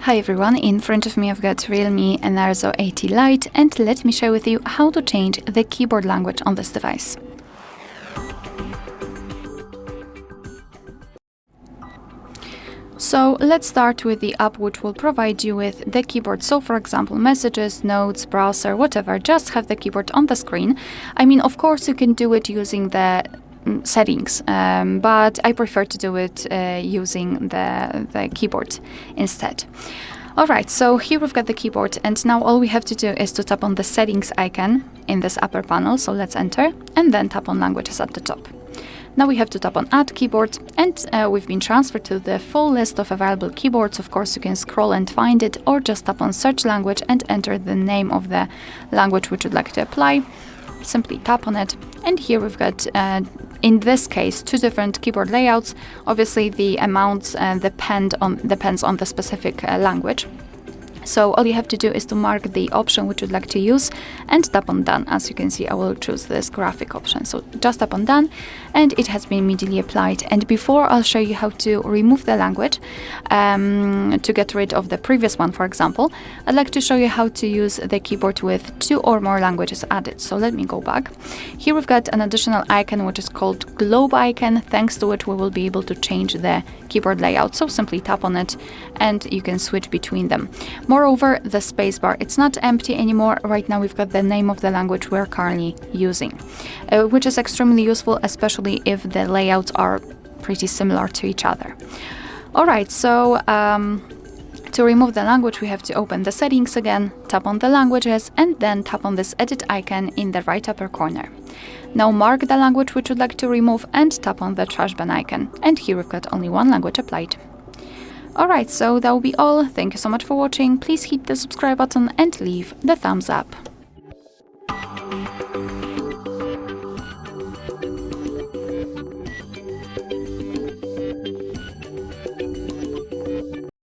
Hi everyone, in front of me I've got REALME Narzo 80 Lite, and let me share with you how to change the keyboard language on this device. So let's start with the app which will provide you with the keyboard. So for example, messages, notes, browser, whatever, just have the keyboard on the screen. I mean, of course you can do it using the settings, but I prefer to do it using the keyboard instead. Alright, so here we've got the keyboard, and now all we have to do is to tap on the settings icon in this upper panel, so let's enter, and then tap on languages at the top. Now we have to tap on add keyboard, and we've been transferred to the full list of available keyboards. Of course you can scroll and find it, or just tap on search language and enter the name of the language which you'd like to apply. Simply tap on it, and here we've got in this case two different keyboard layouts. Obviously the amounts depends on the specific language. So all you have to do is to mark the option which you'd like to use and tap on done. As you can see, I will choose this graphic option. So just tap on done, and it has been immediately applied. And before I'll show you how to remove the language to get rid of the previous one, for example, I'd like to show you how to use the keyboard with two or more languages added. So let me go back. Here we've got an additional icon which is called globe icon, thanks to which we will be able to change the keyboard layout. So simply tap on it and you can switch between them. Moreover, the spacebar, it's not empty anymore. Right now we've got the name of the language we're currently using, which is extremely useful, especially if the layouts are pretty similar to each other. Alright, so to remove the language we have to open the settings again, tap on the languages, and then tap on this edit icon in the right upper corner. Now mark the language which you'd like to remove and tap on the trash bin icon, and here we've got only one language applied. Alright, so that will be all. Thank you so much for watching. Please hit the subscribe button and leave the thumbs up.